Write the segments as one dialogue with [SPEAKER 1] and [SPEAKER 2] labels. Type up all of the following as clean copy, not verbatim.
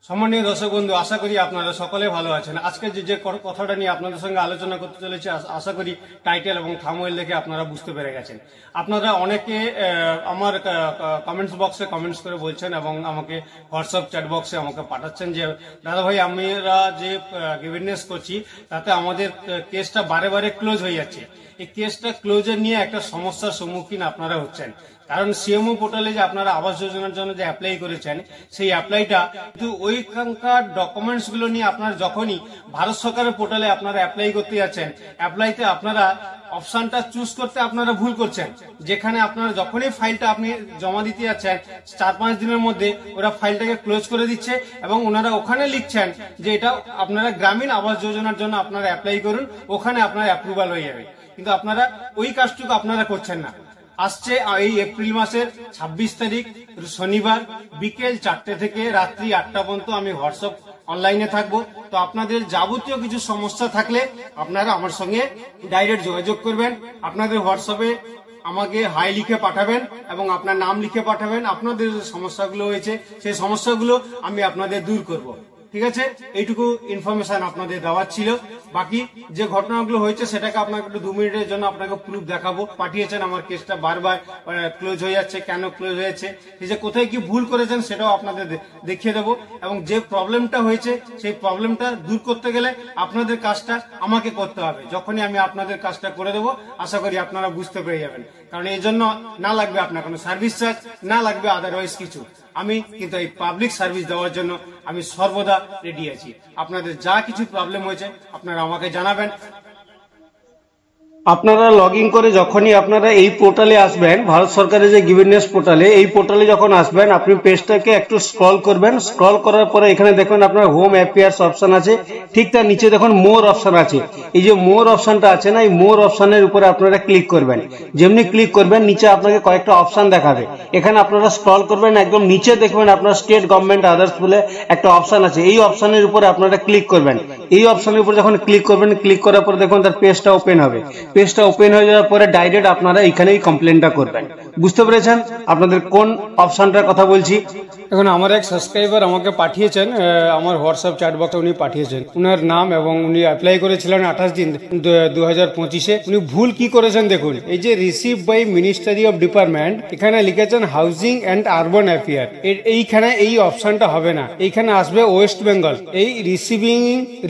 [SPEAKER 1] সম্মানীয় দর্শক বন্ধু, আশা করি আপনারা সকলে ভালো আছেন। আজকে যে কথাটা নিয়ে আপনাদের সঙ্গে আলোচনা করতে চলেছি, আশা করি টাইটেল এবং থাম্বনেল দেখে আপনারা বুঝতে পেরে গেছেন। আপনারা অনেকে আমার কমেন্টস বক্সে কমেন্টস করে বলছেন এবং আমাকে হোয়াটসঅ্যাপ চ্যাট বক্সে আমাকে পাঠাচ্ছেন যে দাদা ভাই, আমরা যে গিভেনেস করছি তাতে আমাদের কেসটা বারে বারে ক্লোজ হয়ে যাচ্ছে। এই কেসটা ক্লোজের নিয়ে একটা সমস্যার সম্মুখীন আপনারা হচ্ছেন। কারণ সিএমও পোর্টালে যে আপনারা আবাস যোজনার জন্য যে অ্যাপ্লাই করেছেন, সেই অ্যাপ্লাইটা কিন্তু ওইখানকার ডকুমেন্টস গুলো নিয়ে আপনারা যখনই ভারত সরকারের পোর্টালে আপনারা অ্যাপ্লাই করতে যাচ্ছেন, অ্যাপ্লাইতে আপনারা অপশনটা চুজ করতে আপনারা ভুল করছেন। যেখানে আপনারা যখনই ফাইলটা আপনি জমা দিতে যাচ্ছেন, 4-5 দিনের মধ্যে ওরা ফাইলটাকে ক্লোজ করে দিচ্ছে এবং ওনারা ওখানে লিখছেন যে এটা আপনারা গ্রামীণ আবাস যোজনার জন্য আপনারা অ্যাপ্লাই করুন, ওখানে আপনার অ্যাপ্রুভাল হয়ে যাবে। কিন্তু আপনারা ওই কাজটুকু আপনারা করছেন না। আসছে এই এপ্রিল মাসের 26 তারিখ শনিবার বিকেল 4টে থেকে রাত্রি 8টা পর্যন্ত আমি হোয়াটসঅ্যাপ অনলাইনে থাকবো। তো আপনাদের যাবতীয় কিছু সমস্যা থাকলে আপনারা আমার সঙ্গে ডাইরেক্ট যোগাযোগ করবেন। আপনাদের হোয়াটসঅ্যাপে আমাকে হাই লিখে পাঠাবেন এবং আপনার নাম লিখে পাঠাবেন। আপনাদের যে সমস্যাগুলো হয়েছে সেই সমস্যাগুলো আমি আপনাদের দূর করব। ঠিক আছে, এইটুকু ইনফরমেশন আপনাদের দেওয়ার ছিল। বাকি যে ঘটনাগুলো হয়েছে সেটাকে আপনাকে একটু 2 মিনিটের জন্য আপনাকে প্রুফ দেখাবো। পাঠিয়েছেন আমার কেসটা বারবার ক্লোজ হয়ে যাচ্ছে, কেন ক্লোজ হয়েছে, এই যে কোথায় কি ভুল করেছেন সেটাও আপনাদের দেখিয়ে দেবো। এবং যে প্রবলেমটা হয়েছে সেই প্রবলেমটা দূর করতে গেলে আপনাদের কাজটা আমাকে করতে হবে। যখনই আমি আপনাদের কাজটা করে দেবো, আশা করি আপনারা বুঝতে পেরে যাবেন। কারণ এই জন্য না লাগবে আপনার কোনো সার্ভিস চার্জ, না লাগবে আদারওয়াইজ কিছু। আমি কিন্তু এই পাবলিক সার্ভিস দেওয়ার জন্য আমি সর্বদা রেডি আছি। আপনাদের যা কিছু প্রবলেম হয়েছে আপনারা আমাকে জানাবেন। আপনারা লগ ইন করে যখনই আপনারা এই পোর্টালে আসবেন, ভারত সরকারের যে গিভেনেস পোর্টালে, এই পোর্টালে যখন আসবেন আপনি পেজটাকে একটু স্ক্রল করবেন। স্ক্রল করার পরে এখানে দেখবেন আপনার হোম অ্যাপিয়ার্স অপশন আছে, ঠিক তার নিচে দেখুন মোর অপশন আছে। এই যে মোর অপশনটা আছে না, এই মোর অপশনের উপরে আপনারা ক্লিক করবেন। যেমনি ক্লিক করবেন নিচে আপনাকে কয়েকটা অপশন দেখাবে। এখানে আপনারা স্ক্রল করবেন, একদম নিচে দেখবেন আপনার স্টেট গভর্নমেন্ট আদার্স বলে একটা অপশন আছে। এই অপশনের উপরে আপনারা ক্লিক করবেন। এই অপশনের উপরে যখন ক্লিক করবেন, ক্লিক করার পরে দেখুন তার পেজটা ওপেন হবে। পেজটা ওপেন হয়ে যাওয়ার পরে ডাইরেক্ট আপনারা এখানেই কমপ্লেনটা করবেন। বুঝতে পেরেছেন আপনাদের কোন অপশনটার কথা বলছি? এখন আমার এক সাবস্ক্রাইবার আমাকে পাঠিয়েছেন, আমার হোয়াটসঅ্যাপ চ্যাট বক্সে উনি পাঠিয়েছেন উনার নাম, এবং উনি অ্যাপ্লাই করেছিলেন 28 দিন 2025-এ। উনি ভুল কি করেছেন দেখুন। এই যে receive by ministry of department, এখানে লিখেছেন হাউজিং অ্যান্ড আরবান অ্যাফেয়ার। এইখানে এই অপশনটা হবে না, এইখানে আসবে ওয়েস্ট বেঙ্গল। এই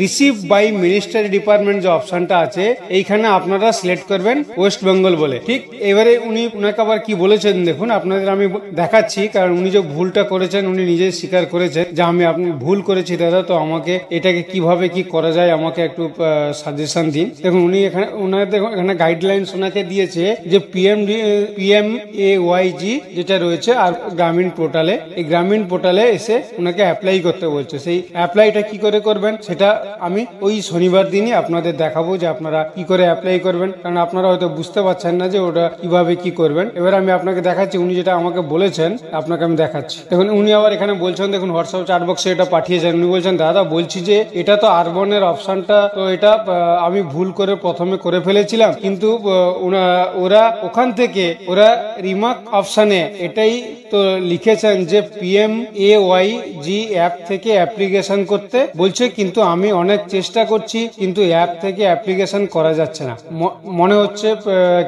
[SPEAKER 1] রিসিভ বাই মিনিস্ট্রি ডিপার্টমেন্ট যে অপশনটা আছে, এইখানে আপনারা সিলেক্ট করবেন ওয়েস্ট বেঙ্গল বলে। ঠিক এবারে উনাকে আবার কি বলেছেন দেখুন, আপনাদের আমি দেখাচ্ছি। কারণ উনি যে ভুলটা করেছেন উনি নিজে স্বীকার করেছেন যে আমি আপনি ভুল করেছি দাদা, তো আমাকে এটাকে কিভাবে কি করা যায় আমাকে একটু সাজেশন দিন। দেখুন উনি এখানে গাইডলাইন্স ওনাকে দিয়েছে যে PMAYG যেটা রয়েছে আর গ্রামীণ পোর্টালে, এই গ্রামীণ পোর্টালে এসে ওনাকে অ্যাপ্লাই করতে বলছে। সেই অ্যাপ্লাইটা কি করে করবেন সেটা আমি ওই শনিবার দিনই আপনাদের দেখাবো যে আপনারা কি করে অ্যাপ্লাই করবেন। কারণ আপনারা হয়তো বুঝতে পারছেন না যে ওটা কিভাবে কি করবেন। এবার আমি আপনাকে দেখাচ্ছি, উনি যেটা আমাকে বলেছেন আপনাকে আমি দেখাচ্ছি। দেখুন উনি আবার এখানে বলছেন, দেখুন হোয়াটসঅ্যাপ চ্যাট বক্সে এটা পাঠিয়েছেন। উনি বলছেন দাদা বলছি যে এটা তো আরবানের অপশনটা, তো এটা আমি ভুল করে প্রথমে করে ফেলেছিলাম, কিন্তু ওরা ওখান থেকে ওরা রিমার্ক অপশনে এটাই তো লিখেছেন যে PMAYG অ্যাপ থেকে অ্যাপ্লিকেশন করতে বলছে, কিন্তু আমি অনেক চেষ্টা করছি কিন্তু অ্যাপ থেকে অ্যাপ্লিকেশন করা যাচ্ছে না। মনে হচ্ছে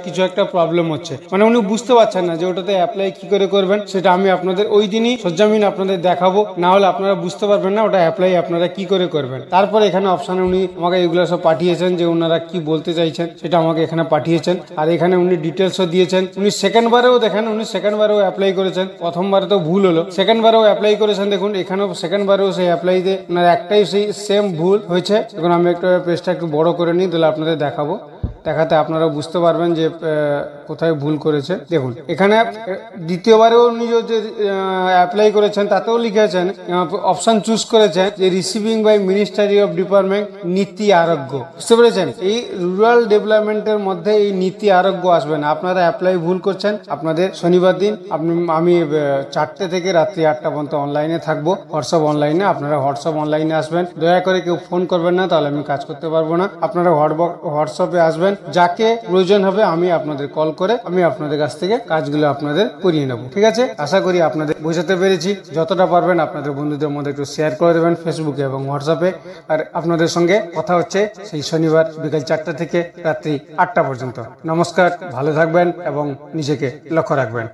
[SPEAKER 1] কিছু একটা প্রবলেম হচ্ছে, মানে উনি বুঝতে পারছেন না যে ওটাতে অ্যাপ্লাই কি করে করবেন। সেটা আমি আপনাদের ওই দিনই সজ্জামিন আপনাদের দেখাবো, না হলে আপনারা বুঝতে পারবেন না ওটা অ্যাপ্লাই আপনারা কি করে করবেন। তারপরে এখানে অপশনে উনি আমাকে এগুলো সব পাঠিয়েছেন যে ওনারা কি বলতে চাইছেন সেটা আমাকে এখানে পাঠিয়েছেন। আর এখানে উনি ডিটেলসও দিয়েছেন। উনি সেকেন্ড বারেও দেখেন, উনি সেকেন্ড বারেও অ্যাপ্লাই করেছেন। প্রথমবারে তো ভুল হলো, সেকেন্ড বারেও অ্যাপ্লাই করেছেন। দেখুন এখানেও সেকেন্ড বারেও সেই অ্যাপ্লাইতে ওনার একটাই সেই সেম ভুল হয়েছে। এখন আমি একটা পেজটা একটু বড় করে নিই, তাহলে আপনাদের দেখাবো। দেখাতে আপনারা বুঝতে পারবেন যে কোথায় ভুল করেছে। দেখুন এখানে দ্বিতীয়বারেও উনি যে অ্যাপ্লাই করেছেন তাতেও লিখেছেন, অপশন চুজ করেছেন যে receiving by ministry of department নীতি আরোগ্য। বুঝতে পেরেছেন, এই রুরাল ডেভেলপমেন্টের মধ্যে এই নীতি আরোগ্য আসবে না। আপনারা অ্যাপ্লাই ভুল করছেন। আপনাদের শনিবার দিন আমি 4টে থেকে রাত্রি 8টা পর্যন্ত অনলাইনে থাকবো, হোয়াটসঅ্যাপ অনলাইনে। আপনারা হোয়াটসঅ্যাপ অনলাইনে আসবেন, দয়া করে কেউ ফোন করবেন না, তাহলে আমি কাজ করতে পারবো না। আপনারা হোয়াটসঅ্যাপে আসবেন,
[SPEAKER 2] যাকে প্রয়োজন হবে আমি আপনাদের কল করে আমি আপনাদের কাছ থেকে কাজগুলো আপনাদের করিয়ে নেব। ঠিক আছে, আশা করি আপনাদের বোঝাতে পেরেছি। যতটা পারবেন আপনাদের বন্ধুদের মধ্যে একটু শেয়ার করে দেবেন ফেসবুকে এবং হোয়াটসঅ্যাপে। আর আপনাদের সঙ্গে কথা হচ্ছে সেই শনিবার বিকাল 4টা থেকে রাত্রি 8টা পর্যন্ত। নমস্কার, ভালো থাকবেন এবং নিজেকে লক্ষ্য রাখবেন।